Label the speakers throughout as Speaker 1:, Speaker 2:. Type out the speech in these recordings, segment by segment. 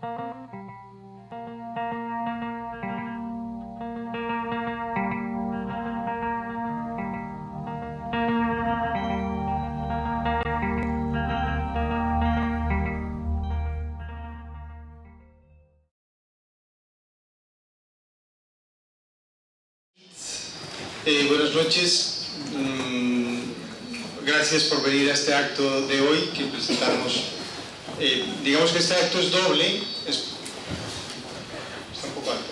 Speaker 1: Buenas noches. Gracias por venir a este acto de hoy que presentamos. Digamos que este acto es doble. Está un poco alto.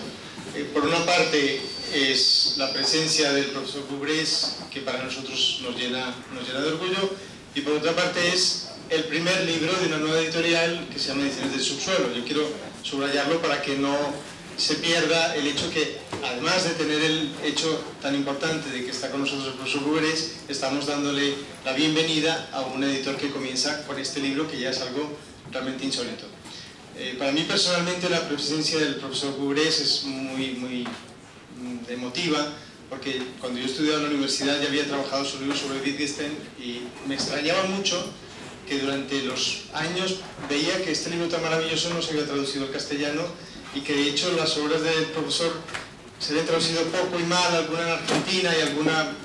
Speaker 1: Por una parte es la presencia del profesor Bubrés, que para nosotros nos llena de orgullo, y por otra parte es el primer libro de una nueva editorial que se llama Ediciones del Subsuelo. Yo quiero subrayarlo para que no se pierda el hecho que, además de tener el hecho tan importante de que está con nosotros el profesor Bubrés, estamos dándole la bienvenida a un editor que comienza con este libro, que ya es algo realmente insólito. Para mí personalmente la presencia del profesor Bubrés es muy emotiva, porque cuando yo estudiaba en la universidad ya había trabajado su libro sobre Wittgenstein y me extrañaba mucho que durante los años veía que este libro tan maravilloso no se había traducido al castellano, y que de hecho las obras del profesor se habían traducido poco y mal, alguna en Argentina y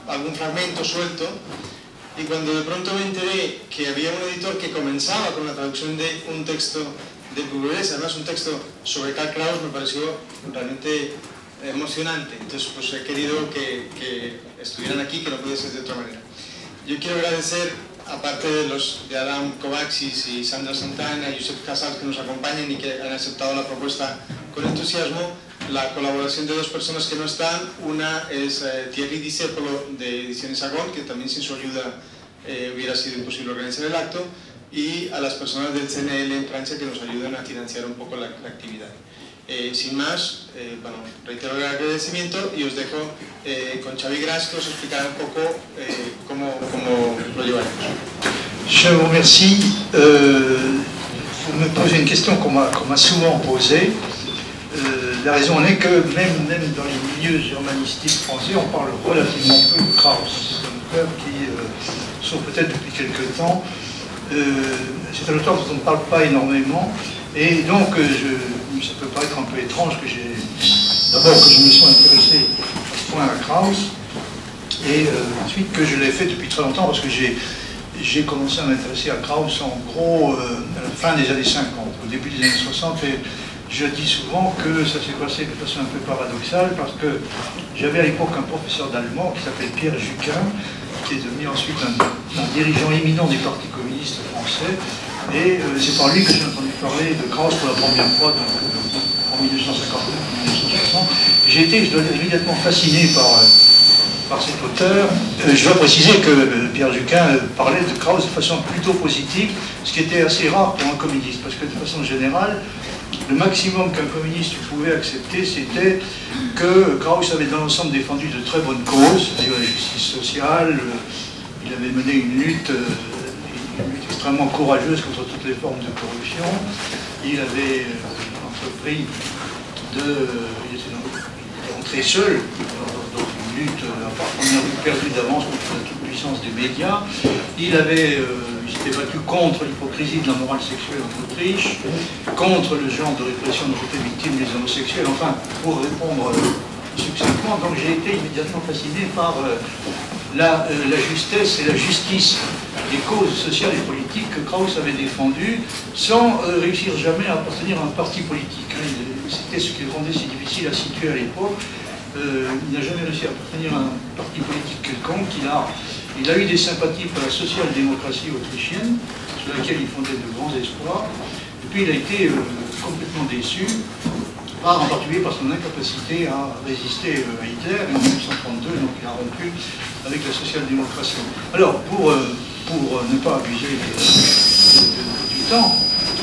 Speaker 1: algún fragmento suelto, y cuando de pronto me enteré que había un editor que comenzaba con la traducción de un texto de Bubrés, además un texto sobre Karl Kraus, me pareció realmente emocionante. Entonces pues he querido que estuvieran aquí, que no puede ser de otra manera. Yo quiero agradecer, aparte de Adam Kovacs y Sandra Santana y Josep Casals, que nos acompañan y que han aceptado la propuesta con entusiasmo, la colaboración de dos personas que no están. Una es Thierry Discépolo de Ediciones Agón, que también sin su ayuda hubiera sido imposible organizar el acto, y a las personas del CNL en Francia que nos ayudan a financiar un poco la actividad. Sin más, bueno, reitero el agradecimiento y os dejo con Xavi Gras, que os explicará un poco cómo lo llevaremos.
Speaker 2: Je vous remercie. Vous me posez une question qu'on m'a souvent posée. La raison en est que même dans les milieux germanistiques français, on parle relativement peu de Kraus. C'est un auteur qui, sauf peut-être depuis quelque temps, c'est un auteur dont on ne parle pas énormément. Et donc, ça peut paraître un peu étrange que d'abord que je me sois intéressé à ce point à Kraus, et ensuite que je l'ai fait depuis très longtemps, parce que j'ai commencé à m'intéresser à Kraus en gros à la fin des années 50, au début des années 60, et je dis souvent que ça s'est passé de façon un peu paradoxale, parce que j'avais à l'époque un professeur d'allemand qui s'appelle Pierre Juquin, qui est devenu ensuite un dirigeant éminent des partis communistes français. Et c'est par lui que j'ai entendu parler de Kraus pour la première fois, donc, en 1959-1960. J'ai été, je dois dire, immédiatement fasciné par cet auteur. Je dois préciser que Pierre Juquin parlait de Kraus de façon plutôt positive, ce qui était assez rare pour un communiste, parce que de façon générale, le maximum qu'un communiste pouvait accepter, c'était que Kraus avait dans l'ensemble défendu de très bonnes causes, c'est-à-dire la justice sociale. Il avait mené une lutte extrêmement courageuse contre toutes les formes de corruption. Il avait entrepris il était entré seul dans une lutte on a perdu d'avance contre la toute-puissance des médias. Il s'était battu contre l'hypocrisie de la morale sexuelle en Autriche, contre le genre de répression dont étaient victimes les homosexuels. Enfin, pour répondre succinctement, donc j'ai été immédiatement fasciné par la justesse et la justice des causes sociales et politiques que Kraus avait défendues sans réussir jamais à appartenir à un parti politique. C'était ce qui le rendait si difficile à situer à l'époque. Il n'a jamais réussi à appartenir à un parti politique quelconque. Il a eu des sympathies pour la social-démocratie autrichienne, sur laquelle il fondait de grands espoirs. Et puis il a été complètement déçu, en particulier par son incapacité à résister à Hitler, et en 1932, donc il a rompu avec la social-démocratie. Alors, pour ne pas abuser du temps,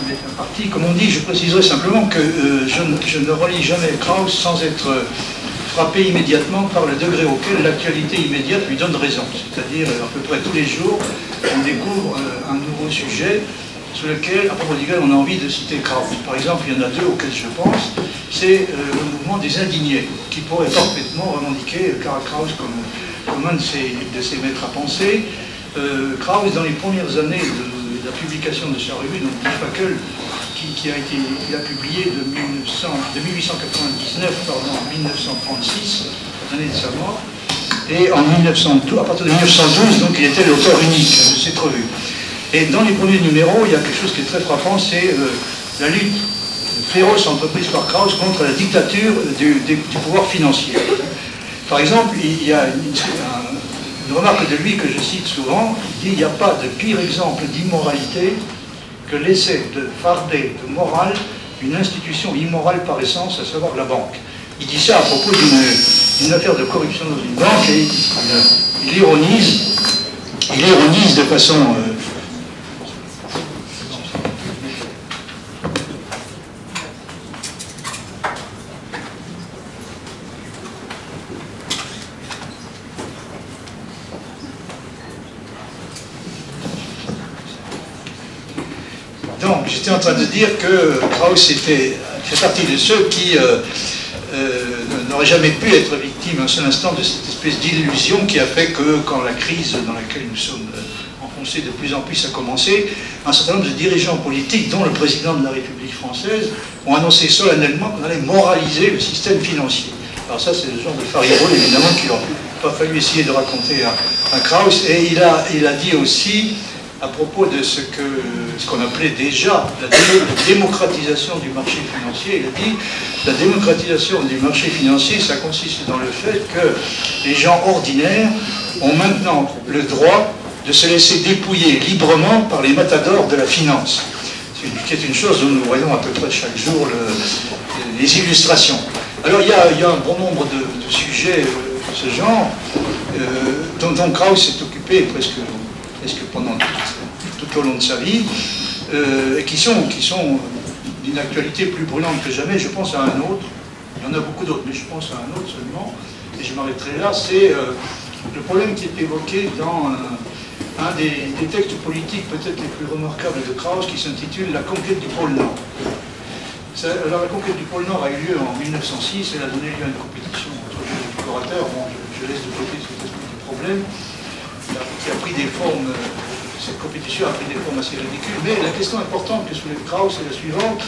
Speaker 2: il est un parti, comme on dit, je préciserai simplement que je ne relis jamais Kraus sans être frappé immédiatement par le degré auquel l'actualité immédiate lui donne raison. C'est-à-dire, à peu près tous les jours, on découvre un nouveau sujet sur lequel, à propos duquel on a envie de citer Kraus. Par exemple, il y en a deux auxquels je pense. C'est le mouvement des indignés, qui pourrait parfaitement revendiquer Karl Kraus comme un de ses maîtres à penser. Kraus, dans les premières années de la publication de sa revue, donc Die Fackel, qu'il a publié de 1899 à 1936, l'année de sa mort, et à partir de 1912, donc il était l'auteur unique de cette revue. Et dans les premiers numéros, il y a quelque chose qui est très frappant, c'est la lutte féroce entreprise par Krauss contre la dictature du pouvoir financier. Par exemple, il y a une remarque de lui que je cite souvent, il dit « Il n'y a pas de pire exemple d'immoralité que l'essai de farder de morale une institution immorale par essence, à savoir la banque. » Il dit ça à propos d'une affaire de corruption dans une banque et il ironise de façon... Donc, j'étais en train de dire que Krauss fait partie de ceux qui n'auraient jamais pu être victimes un seul instant de cette espèce d'illusion qui a fait que, quand la crise dans laquelle nous sommes enfoncés de plus en plus a commencé, un certain nombre de dirigeants politiques, dont le président de la République française, ont annoncé solennellement qu'on allait moraliser le système financier. Alors ça, c'est le genre de farierole, évidemment, qu'il n'aurait pas fallu essayer de raconter à Krauss. Et il a dit aussi, à propos de ce qu'on appelait déjà la démocratisation du marché financier, il a dit la démocratisation du marché financier, ça consiste dans le fait que les gens ordinaires ont maintenant le droit de se laisser dépouiller librement par les matadors de la finance, qui est une chose dont nous voyons à peu près chaque jour les illustrations. Alors il y a un bon nombre de sujets de ce genre dont Krauss s'est occupé presque pendant tout au long de sa vie, et qui sont d'une actualité plus brûlante que jamais. Je pense à un autre, il y en a beaucoup d'autres, mais je pense à un autre seulement, et je m'arrêterai là, c'est le problème qui est évoqué dans un des textes politiques peut-être les plus remarquables de Krauss, qui s'intitule « La conquête du pôle Nord ». Alors la conquête du pôle Nord a eu lieu en 1906, elle a donné lieu à une compétition entre les explorateurs. Bon, je laisse de côté cet aspect du problème, qui a pris des formes, cette compétition a pris des formes assez ridicules, mais la question importante que soulève Krauss est la suivante.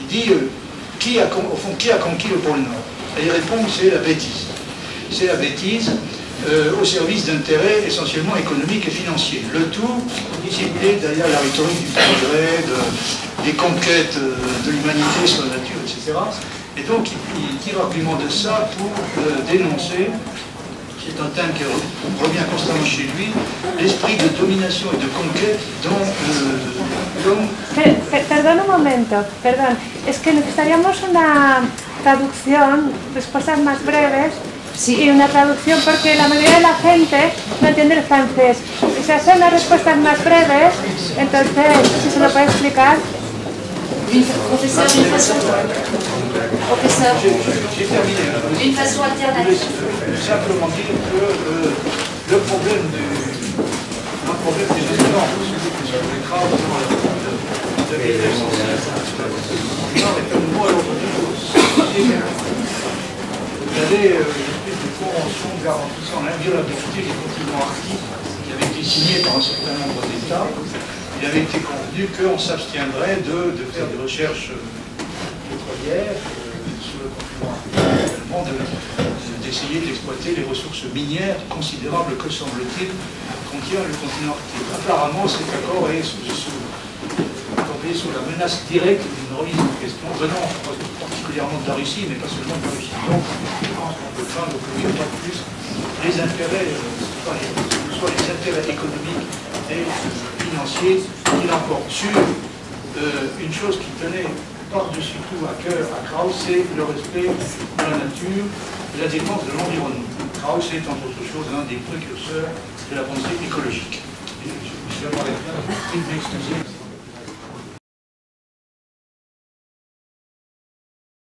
Speaker 2: Il dit, au fond, qui a conquis le pôle Nord? Et il répond, c'est la bêtise. C'est la bêtise au service d'intérêts essentiellement économiques et financiers. Le tout dissimulé derrière la rhétorique du progrès, des conquêtes de l'humanité sur la nature, etc. Et donc il tire argument de ça pour dénoncer, c'est un thème qui revient constamment chez lui, l'esprit de domination et de conquête dont...
Speaker 3: Perdón un momento, perdón. Es que necesitaríamos una traducción, respuestas más breves, sí, y una traducción porque la mayoría de la gente no entiende el francés. Si se hacen las respuestas más breves, entonces, si se lo puede explicar.
Speaker 4: Professeur, une façon alternative.
Speaker 2: Simplement dire que le problème un problème des étudiants, sur les Krauss de 1906, est un mot à l'ordre du jour. Vous avez une espèce de convention garantissant l'inviolabilité des documents arctiques qui avait été signée par un certain nombre d'États. Il avait été convenu qu'on s'abstiendrait de faire des recherches pétrolières sur le continent arctique, d'essayer d'exploiter les ressources minières considérables que, semble-t-il, contient le continent arctique. Apparemment, cet accord est tombé sous la menace directe d'une remise en question venant particulièrement de la Russie, mais pas seulement de la Russie. Donc, je pense qu'on peut craindre que une fois de plus, les intérêts, soit les intérêts économiques et financiers qui l'emportent sur une chose qui tenait par-dessus tout à cœur à Krauss, c'est le respect de la nature et la défense de l'environnement. Krauss est entre autres choses l'un des précurseurs de la pensée écologique. Je vais m'arrêter là, je vous prie de m'excuser.